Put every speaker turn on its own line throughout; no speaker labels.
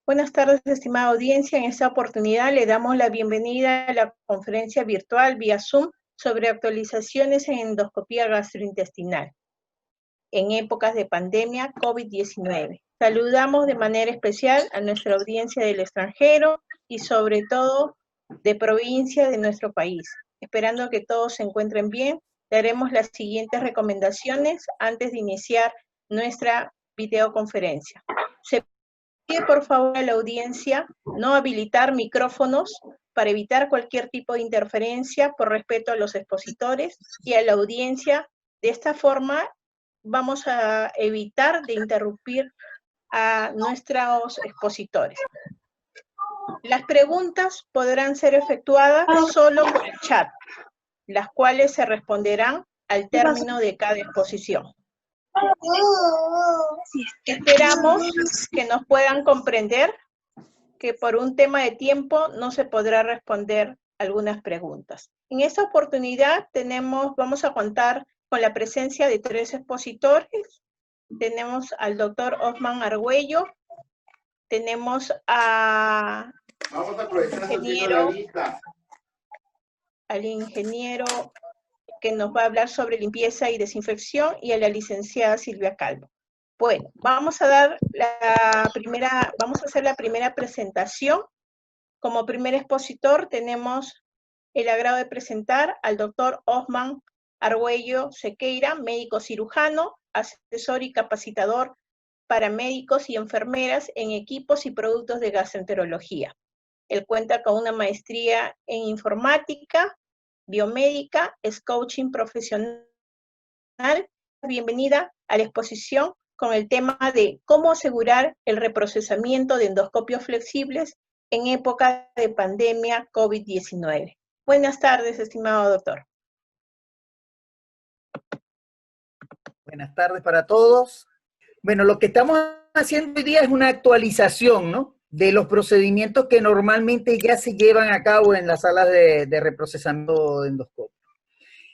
Buenas tardes, estimada audiencia. En esta oportunidad le damos la bienvenida a la conferencia virtual vía Zoom sobre actualizaciones en endoscopía gastrointestinal en épocas de pandemia COVID-19. Saludamos de manera especial a nuestra audiencia del extranjero y sobre todo de provincia de nuestro país. Esperando que todos se encuentren bien, daremos las siguientes recomendaciones antes de iniciar nuestra videoconferencia. Se pide por favor a la audiencia no habilitar micrófonos para evitar cualquier tipo de interferencia por respeto a los expositores y a la audiencia. De esta forma vamos a evitar de interrumpir a nuestros expositores. Las preguntas podrán ser efectuadas solo por el chat, las cuales se responderán al término de cada exposición. Esperamos que nos puedan comprender que por un tema de tiempo no se podrá responder algunas preguntas. En esta oportunidad vamos a contar con la presencia de 3 expositores. Tenemos al doctor Osman Argüello, tenemos al ingeniero que nos va a hablar sobre limpieza y desinfección, y a la licenciada Silvia Calvo. Bueno, vamos a hacer la primera presentación. Como primer expositor tenemos el agrado de presentar al doctor Osman Argüello Sequeira, médico cirujano, asesor y capacitador para médicos y enfermeras en equipos y productos de gastroenterología. Él cuenta con una maestría en informática, biomédica, es coaching profesional. Bienvenida a la exposición con el tema de cómo asegurar el reprocesamiento de endoscopios flexibles en época de pandemia COVID-19. Buenas tardes, estimado doctor.
Buenas tardes para todos. Bueno, lo que estamos haciendo hoy día es una actualización, ¿no?, de los procedimientos que normalmente ya se llevan a cabo en las salas de reprocesamiento de endoscopio.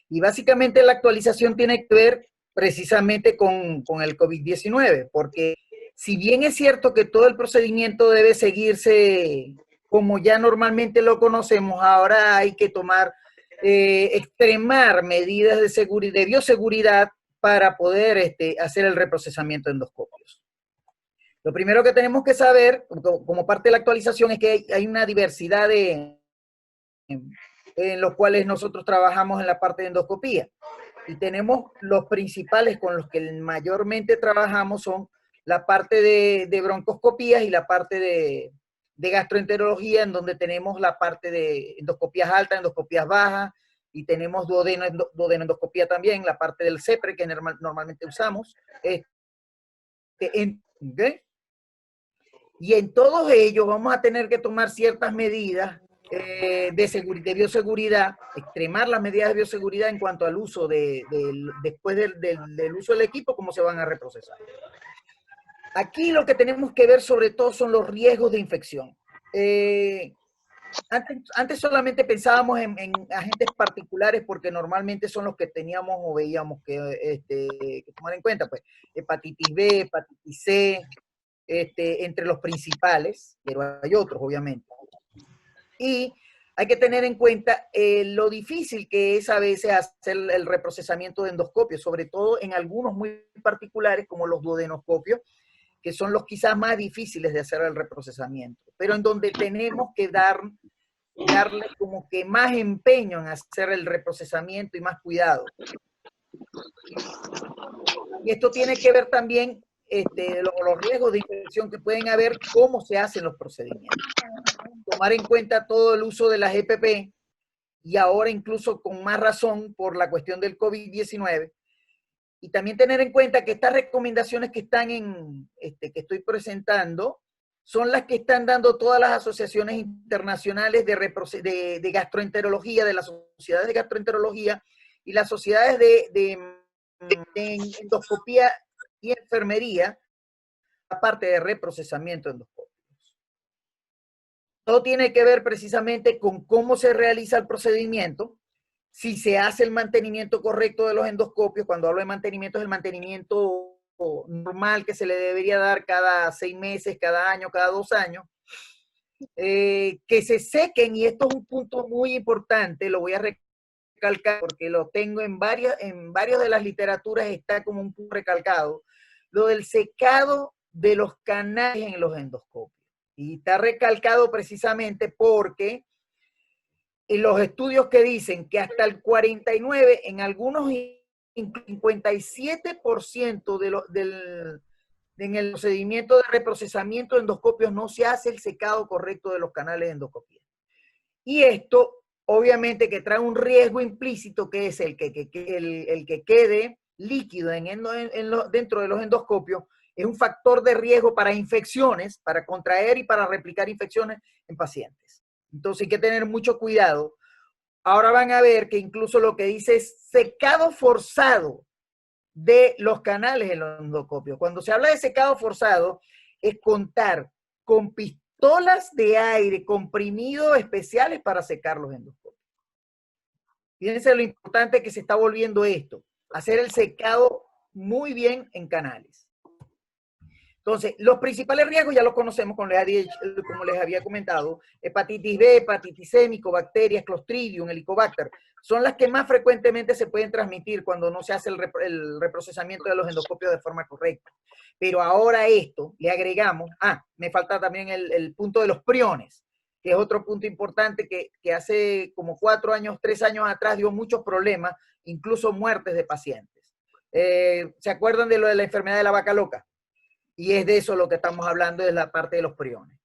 Y básicamente la actualización tiene que ver precisamente con el COVID-19, porque si bien es cierto que todo el procedimiento debe seguirse como ya normalmente lo conocemos, ahora hay que extremar medidas de seguridad, de bioseguridad para poder hacer el reprocesamiento de endoscopios. Lo primero que tenemos que saber, como parte de la actualización, es que hay una diversidad en los cuales nosotros trabajamos en la parte de endoscopía. Y tenemos los principales con los que mayormente trabajamos son la parte de broncoscopías y la parte de gastroenterología, en donde tenemos la parte de endoscopías altas, endoscopías bajas, y tenemos duodenoendoscopía también, la parte del CEPRE que normalmente usamos. ¿Okay? Y en todos ellos vamos a tener que tomar ciertas medidas de bioseguridad, extremar las medidas de bioseguridad en cuanto al uso después del uso del equipo, cómo se van a reprocesar. Aquí lo que tenemos que ver sobre todo son los riesgos de infección. Antes solamente pensábamos en agentes particulares porque normalmente son los que teníamos o veíamos que tomar en cuenta, pues hepatitis B, hepatitis C, entre los principales, pero hay otros obviamente. Y hay que tener en cuenta lo difícil que es a veces hacer el reprocesamiento de endoscopios, sobre todo en algunos muy particulares como los duodenoscopios, que son los quizás más difíciles de hacer el reprocesamiento, pero en donde tenemos que darle como que más empeño en hacer el reprocesamiento y más cuidado. Y esto tiene que ver también los riesgos de infección que pueden haber, cómo se hacen los procedimientos. Tomar en cuenta todo el uso de las EPP, y ahora incluso con más razón por la cuestión del COVID-19, y también tener en cuenta que estas recomendaciones que están que estoy presentando son las que están dando todas las asociaciones internacionales de gastroenterología, de las sociedades de gastroenterología y las sociedades de endoscopía y enfermería, aparte de reprocesamiento endoscópico. Todo tiene que ver precisamente con cómo se realiza el procedimiento, si se hace el mantenimiento correcto de los endoscopios. Cuando hablo de mantenimiento, es el mantenimiento normal que se le debería dar cada 6 meses, cada año, cada 2 años, que se sequen, y esto es un punto muy importante, lo voy a recalcar porque lo tengo en varias de las literaturas, está como un punto recalcado, lo del secado de los canales en los endoscopios. Y está recalcado precisamente porque en los estudios que dicen que hasta el 49, en algunos 57% en el procedimiento de reprocesamiento de endoscopios no se hace el secado correcto de los canales de endoscopía. Y esto, obviamente, que trae un riesgo implícito, que es el que quede líquido dentro de los endoscopios, es un factor de riesgo para infecciones, para contraer y para replicar infecciones en pacientes. Entonces hay que tener mucho cuidado. Ahora van a ver que incluso lo que dice es secado forzado de los canales del endoscopio. Cuando se habla de secado forzado, es contar con pistolas de aire comprimido especiales para secar los endoscopios. Fíjense lo importante que se está volviendo esto, hacer el secado muy bien en canales. Entonces, los principales riesgos ya los conocemos, como les había comentado: hepatitis B, hepatitis C, micobacterias, Clostridium, Helicobacter, son las que más frecuentemente se pueden transmitir cuando no se hace el reprocesamiento de los endoscopios de forma correcta. Pero ahora esto, le agregamos, me falta también el punto de los priones, que es otro punto importante que hace como 4 años, 3 años atrás dio muchos problemas, incluso muertes de pacientes. ¿Se acuerdan de lo de la enfermedad de la vaca loca? Y es de eso lo que estamos hablando, de la parte de los priones.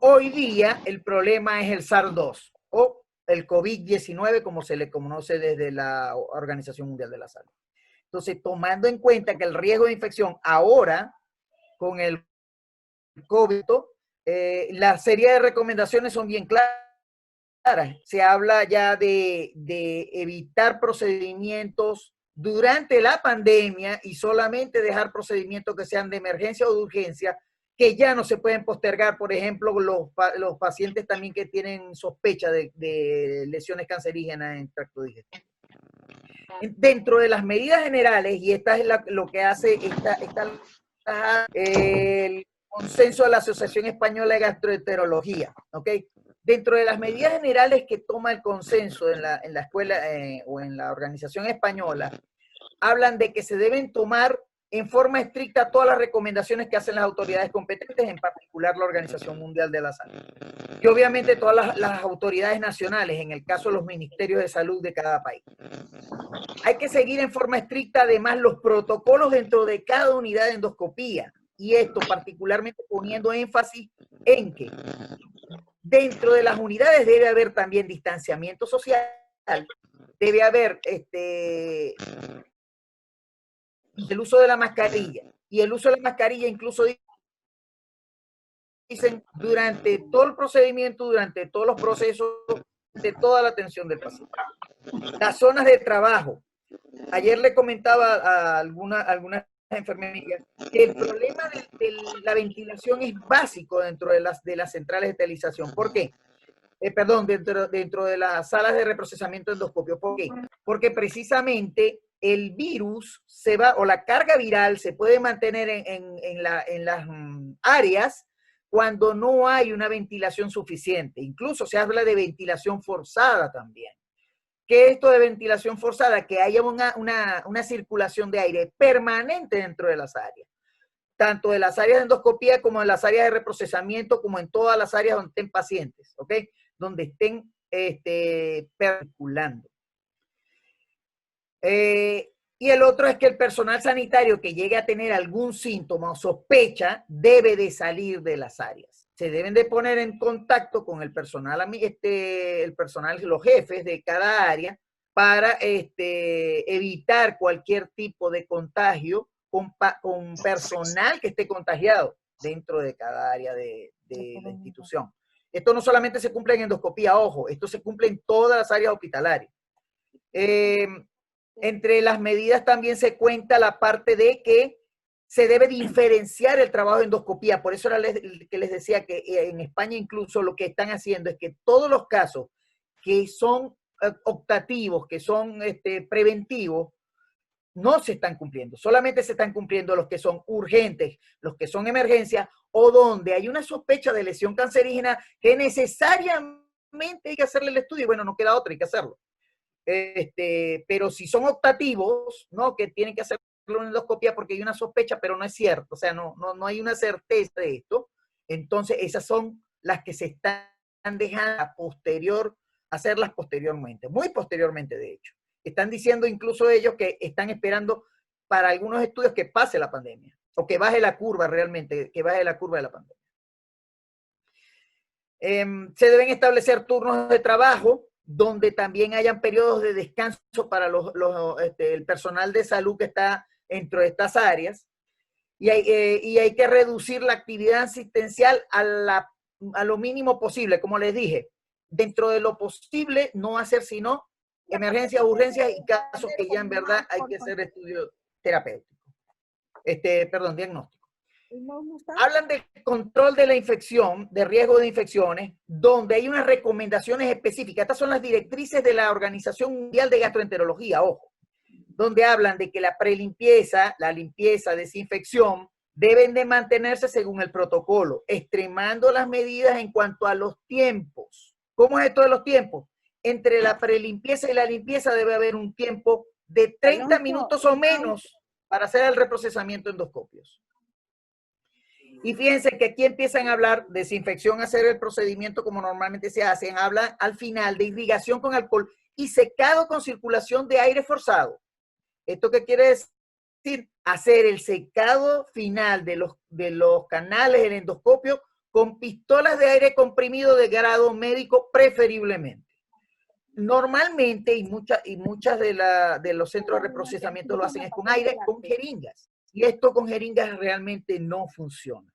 Hoy día el problema es el SARS-2 o el COVID-19, como se le conoce desde la Organización Mundial de la Salud. Entonces, tomando en cuenta que el riesgo de infección ahora con el COVID, la serie de recomendaciones son bien claras. Se habla ya de evitar procedimientos durante la pandemia y solamente dejar procedimientos que sean de emergencia o de urgencia, que ya no se pueden postergar. Por ejemplo, los pacientes también que tienen sospecha de lesiones cancerígenas en tracto digestivo. Dentro de las medidas generales, y esta es lo que hace el consenso de la Asociación Española de Gastroenterología, ¿ok? Dentro de las medidas generales que toma el consenso en la escuela o en la organización española, hablan de que se deben tomar en forma estricta todas las recomendaciones que hacen las autoridades competentes, en particular la Organización Mundial de la Salud. Y obviamente todas las autoridades nacionales, en el caso de los ministerios de salud de cada país. Hay que seguir en forma estricta además los protocolos dentro de cada unidad de endoscopía. Y esto particularmente poniendo énfasis en que dentro de las unidades debe haber también distanciamiento social, debe haber el uso de la mascarilla. Y el uso de la mascarilla incluso dicen durante todo el procedimiento, durante todos los procesos, de toda la atención del paciente. Las zonas de trabajo. Ayer le comentaba a algunas enfermerías que el problema de la ventilación es básico dentro de las centrales de esterilización. ¿Por qué? Dentro de las salas de reprocesamiento endoscopio. ¿Por qué? Porque precisamente el virus o la carga viral se puede mantener en las áreas cuando no hay una ventilación suficiente. Incluso se habla de ventilación forzada también. ¿Qué es esto de ventilación forzada? Que haya una circulación de aire permanente dentro de las áreas, tanto de las áreas de endoscopía como en las áreas de reprocesamiento, como en todas las áreas donde estén pacientes, ¿ok? Donde estén circulando. Y el otro es que el personal sanitario que llegue a tener algún síntoma o sospecha debe de salir de las áreas. Se deben de poner en contacto con el personal, los jefes de cada área, para evitar cualquier tipo de contagio con personal que esté contagiado dentro de cada área de la institución. Esto no solamente se cumple en endoscopía, ojo, esto se cumple en todas las áreas hospitalarias. Entre las medidas también se cuenta la parte de que se debe diferenciar el trabajo de endoscopía. Por eso era que les decía que en España incluso lo que están haciendo es que todos los casos que son optativos, que son preventivos, no se están cumpliendo. Solamente se están cumpliendo los que son urgentes, los que son emergencia o donde hay una sospecha de lesión cancerígena que necesariamente hay que hacerle el estudio. Bueno, no queda otra, hay que hacerlo. Pero si son optativos, ¿no? Que tienen que hacer una endoscopia porque hay una sospecha, pero no es cierto, o sea, no hay una certeza de esto, entonces esas son las que se están dejando a posterior, hacerlas posteriormente, muy posteriormente de hecho. Están diciendo incluso ellos que están esperando para algunos estudios que pase la pandemia, o que baje la curva realmente, que baje la curva de la pandemia. Se deben establecer turnos de trabajo donde también hayan periodos de descanso para el personal de salud que está dentro de estas áreas. Y hay que reducir la actividad asistencial a lo mínimo posible, como les dije. Dentro de lo posible, no hacer sino emergencias, urgencias y casos que ya en verdad hay que hacer estudio terapéutico. Diagnóstico. Hablan del control de la infección, de riesgo de infecciones, donde hay unas recomendaciones específicas. Estas son las directrices de la Organización Mundial de Gastroenterología, ojo, donde hablan de que la prelimpieza, la limpieza, desinfección, deben de mantenerse según el protocolo, extremando las medidas en cuanto a los tiempos. ¿Cómo es esto de los tiempos? Entre la prelimpieza y la limpieza debe haber un tiempo de 30 minutos o menos para hacer el reprocesamiento endoscopios. Y fíjense que aquí empiezan a hablar de desinfección, hacer el procedimiento como normalmente se hace, hablan al final de irrigación con alcohol y secado con circulación de aire forzado. ¿Esto qué quiere decir? Hacer el secado final de los canales del endoscopio con pistolas de aire comprimido de grado médico preferiblemente. Normalmente, y muchas de los centros de reprocesamiento lo hacen es con aire, con jeringas. Y esto con jeringas realmente no funciona.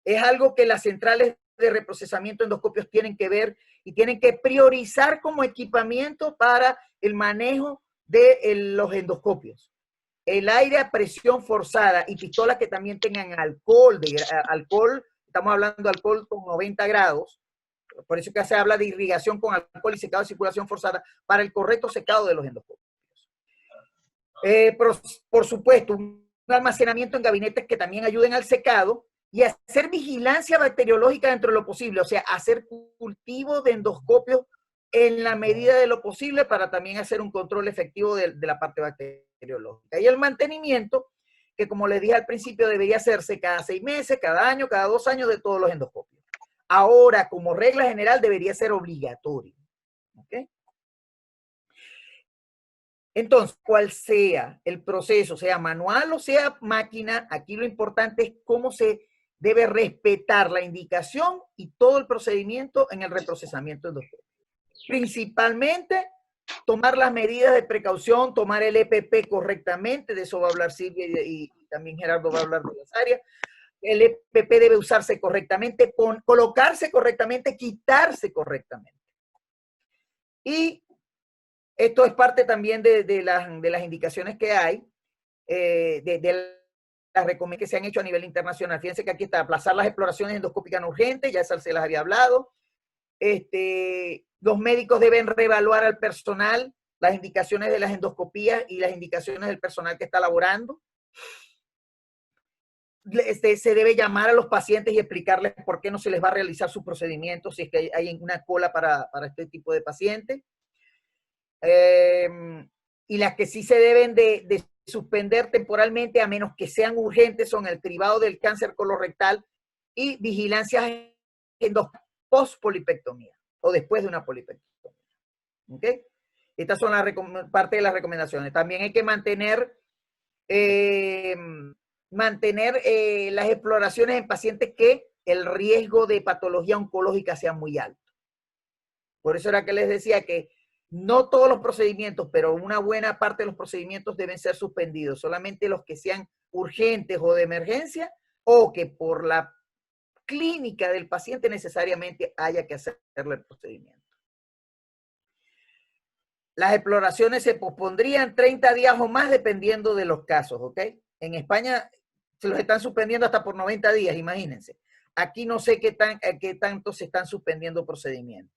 Es algo que las centrales de reprocesamiento endoscopios tienen que ver y tienen que priorizar como equipamiento para el manejo de los endoscopios. El aire a presión forzada y pistolas que también tengan alcohol, estamos hablando de alcohol con 90 grados, por eso que se habla de irrigación con alcohol y secado de circulación forzada para el correcto secado de los endoscopios. Por supuesto, un almacenamiento en gabinetes que también ayuden al secado y hacer vigilancia bacteriológica dentro de lo posible, o sea, hacer cultivo de endoscopios en la medida de lo posible para también hacer un control efectivo de la parte bacteriológica. Y el mantenimiento, que como les dije al principio, debería hacerse cada 6 meses, cada año, cada 2 años de todos los endoscopios. Ahora, como regla general, debería ser obligatorio. ¿Okay? Entonces, cual sea el proceso, sea manual o sea máquina, aquí lo importante es cómo se debe respetar la indicación y todo el procedimiento en el reprocesamiento endoscópico. Principalmente, tomar las medidas de precaución, tomar el EPP correctamente, de eso va a hablar Silvia y también Gerardo va a hablar de las áreas. El EPP debe usarse correctamente, colocarse correctamente, quitarse correctamente. Y esto es parte también de las indicaciones que hay, de las recomendaciones que se han hecho a nivel internacional. Fíjense que aquí está, aplazar las exploraciones endoscópicas no urgentes, ya se las había hablado. Los médicos deben reevaluar al personal las indicaciones de las endoscopías y las indicaciones del personal que está laborando. Se debe llamar a los pacientes y explicarles por qué no se les va a realizar su procedimiento si es que hay una cola para este tipo de pacientes. Y las que sí se deben de suspender temporalmente, a menos que sean urgentes, son el cribado del cáncer colorectal y vigilancias post-polipectomía o después de una polipectomía. ¿Okay? Estas son parte de las recomendaciones. También hay que mantener las exploraciones en pacientes que el riesgo de patología oncológica sea muy alto. Por eso era que les decía que no todos los procedimientos, pero una buena parte de los procedimientos deben ser suspendidos, solamente los que sean urgentes o de emergencia o que por la clínica del paciente necesariamente haya que hacerle el procedimiento. Las exploraciones se pospondrían 30 días o más dependiendo de los casos, ¿ok? En España se los están suspendiendo hasta por 90 días, imagínense. Aquí no sé qué tanto se están suspendiendo procedimientos.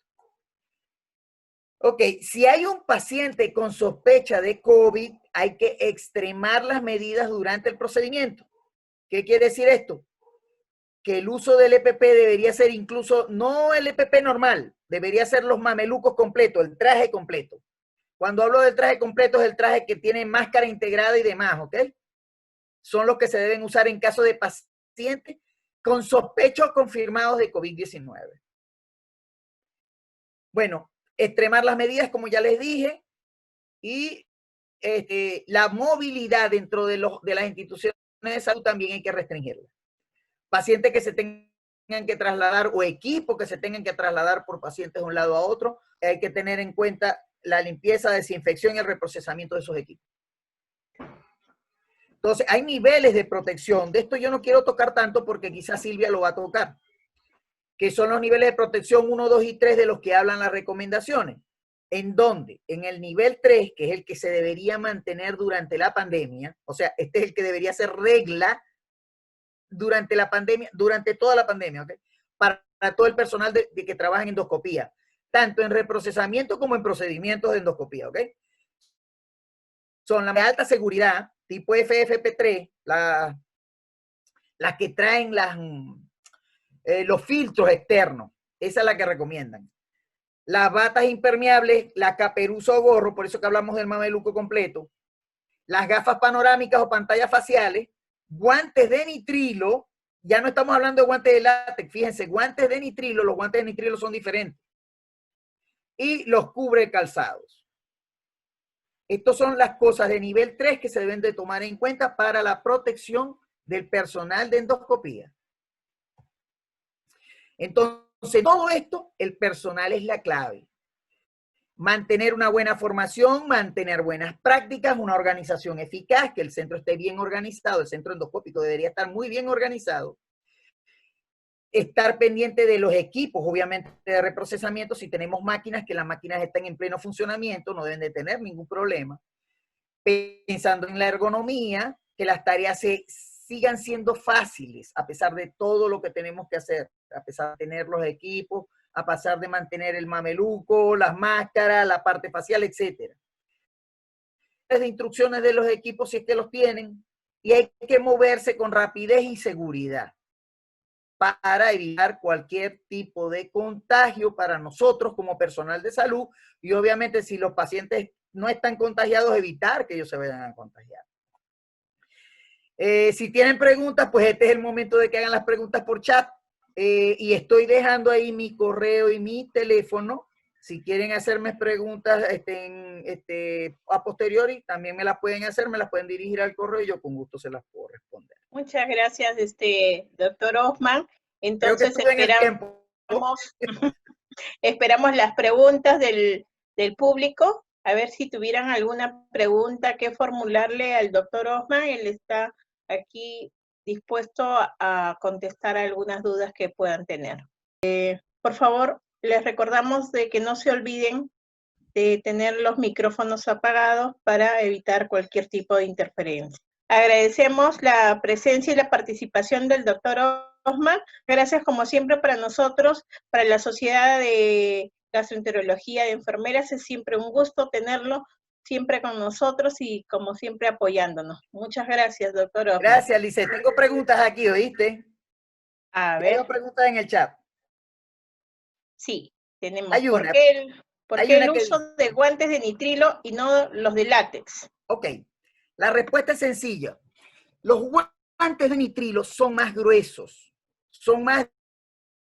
Ok, si hay un paciente con sospecha de COVID, hay que extremar las medidas durante el procedimiento. ¿Qué quiere decir esto? Que el uso del EPP debería ser incluso, no el EPP normal, debería ser los mamelucos completos, el traje completo. Cuando hablo del traje completo es el traje que tiene máscara integrada y demás, ¿ok? Son los que se deben usar en caso de pacientes con sospechos confirmados de COVID-19. Bueno, extremar las medidas, como ya les dije, y la movilidad dentro de las instituciones de salud también hay que restringirla. Pacientes que se tengan que trasladar o equipos que se tengan que trasladar por pacientes de un lado a otro, hay que tener en cuenta la limpieza, desinfección y el reprocesamiento de esos equipos. Entonces, hay niveles de protección. De esto yo no quiero tocar tanto porque quizás Silvia lo va a tocar, que son los niveles de protección 1, 2 y 3 de los que hablan las recomendaciones. ¿En dónde? En el nivel 3, que es el que se debería mantener durante la pandemia, o sea, este es el que debería ser regla durante la pandemia, durante toda la pandemia, ¿ok? Para todo el personal de que trabaja en endoscopía, tanto en reprocesamiento como en procedimientos de endoscopía, ¿ok? Son la de alta seguridad, tipo FFP3, las que traen los filtros externos, esa es la que recomiendan. Las batas impermeables, la caperuza o gorro, por eso que hablamos del mameluco completo, las gafas panorámicas o pantallas faciales, guantes de nitrilo, ya no estamos hablando de guantes de látex, fíjense, guantes de nitrilo, los guantes de nitrilo son diferentes, y los cubre calzados. Estas son las cosas de nivel 3 que se deben de tomar en cuenta para la protección del personal de endoscopía. Entonces, todo esto, el personal es la clave. Mantener una buena formación, mantener buenas prácticas, una organización eficaz, que el centro esté bien organizado, el centro endoscópico debería estar muy bien organizado. Estar pendiente de los equipos, obviamente, de reprocesamiento. Si tenemos máquinas, que las máquinas estén en pleno funcionamiento, no deben de tener ningún problema. Pensando en la ergonomía, que las tareas sigan siendo fáciles, a pesar de todo lo que tenemos que hacer, a pesar de tener los equipos, a pesar de mantener el mameluco, las máscaras, la parte facial, etc. De instrucciones de los equipos si es que los tienen, y hay que moverse con rapidez y seguridad para evitar cualquier tipo de contagio para nosotros como personal de salud, y obviamente si los pacientes no están contagiados, evitar que ellos se vayan a contagiar. Si tienen preguntas, pues este es el momento de que hagan las preguntas por chat. Y estoy dejando ahí mi correo y mi teléfono. Si quieren hacerme preguntas a posteriori, también me las pueden hacer, me las pueden dirigir al correo y yo con gusto se las puedo responder.
Muchas gracias, doctor Hoffman. Entonces
creo que
esperamos las preguntas del público, a ver si tuvieran alguna pregunta que formularle al doctor Hoffman. Él está aquí dispuesto a contestar algunas dudas que puedan tener. Por favor, les recordamos de que no se olviden de tener los micrófonos apagados para evitar cualquier tipo de interferencia. Agradecemos la presencia y la participación del doctor Hoffman. Gracias como siempre para nosotros, para la Sociedad de Gastroenterología de Enfermeras. Es siempre un gusto tenerlo siempre con nosotros y como siempre apoyándonos. Muchas gracias, doctor Hoffman.
Gracias, Lice. Tengo preguntas aquí, ¿oíste?
A ver.
Tengo preguntas en el chat.
Sí, tenemos.
Hay una.
¿Por qué el uso de guantes de nitrilo y no los de látex?
Ok, la respuesta es sencilla. Los guantes de nitrilo son más gruesos, son más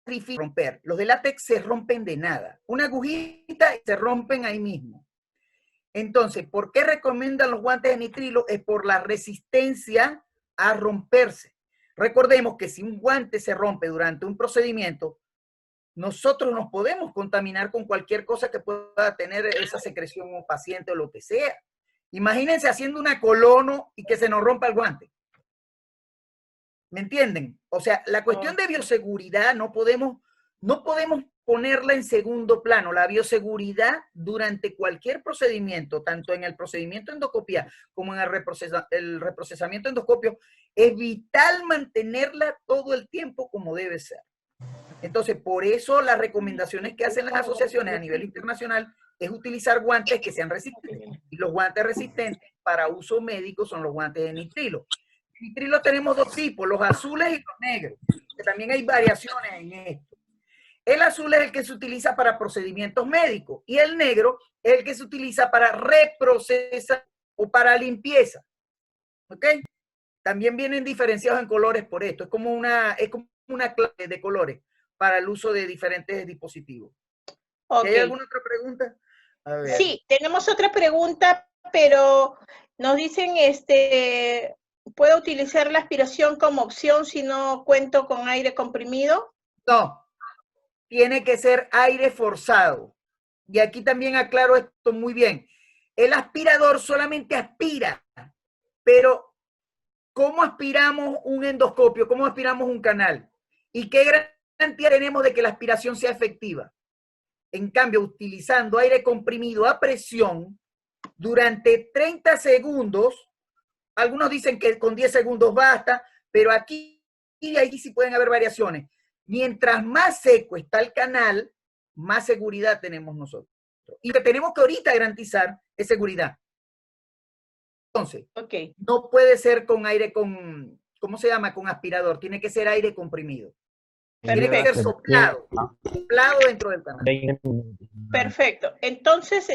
difíciles de romper. Los de látex se rompen de nada. Una agujita y se rompen ahí mismo. Entonces, ¿por qué recomiendan los guantes de nitrilo? Es por la resistencia a romperse. Recordemos que si un guante se rompe durante un procedimiento, nosotros nos podemos contaminar con cualquier cosa que pueda tener esa secreción o paciente o lo que sea. Imagínense haciendo una colono y que se nos rompa el guante. ¿Me entienden? O sea, la cuestión de bioseguridad no podemos ponerla en segundo plano. La bioseguridad durante cualquier procedimiento, tanto en el procedimiento endoscopia como en el reprocesamiento endoscopio, es vital mantenerla todo el tiempo como debe ser. Entonces, por eso las recomendaciones que hacen las asociaciones a nivel internacional es utilizar guantes que sean resistentes. Y los guantes resistentes para uso médico son los guantes de nitrilo. Nitrilo tenemos dos tipos, los azules y los negros, que también hay variaciones en esto. El azul es el que se utiliza para procedimientos médicos y el negro es el que se utiliza para reprocesar o para limpieza. ¿Ok? También vienen diferenciados en colores por esto. Es como una clase de colores para el uso de diferentes dispositivos.
Okay.
¿Hay alguna otra pregunta?
A ver. Sí, tenemos otra pregunta, pero nos dicen, ¿puedo utilizar la aspiración como opción si no cuento con aire comprimido?
No, tiene que ser aire forzado. Y aquí también aclaro esto muy bien. El aspirador solamente aspira, pero ¿cómo aspiramos un endoscopio? ¿Cómo aspiramos un canal? ¿Y qué garantía tenemos de que la aspiración sea efectiva? En cambio, utilizando aire comprimido a presión durante 30 segundos, algunos dicen que con 10 segundos basta, pero aquí y ahí sí pueden haber variaciones. Mientras más seco está el canal, más seguridad tenemos nosotros. Y lo que tenemos que ahorita garantizar es seguridad. Entonces, no puede ser con aire con, ¿cómo se llama? Con aspirador. Tiene que ser aire comprimido. Tiene que ser soplado dentro del canal.
Perfecto. Entonces,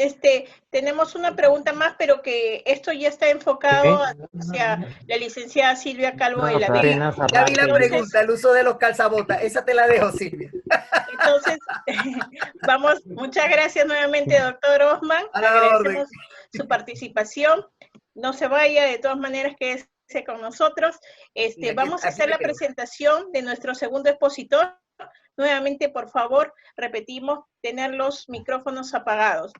tenemos una pregunta más, pero que esto ya está enfocado hacia la licenciada Silvia Calvo de la Vega.
Ya vi la pregunta, el uso de los calzabotas. Esa te la dejo, Silvia.
Entonces, vamos, muchas gracias nuevamente, doctor Osman. Agradecemos su participación. No se vaya, de todas maneras, quédese con nosotros. Vamos a hacer la presentación de nuestro segundo expositor. Nuevamente, por favor, repetimos, tener los micrófonos apagados.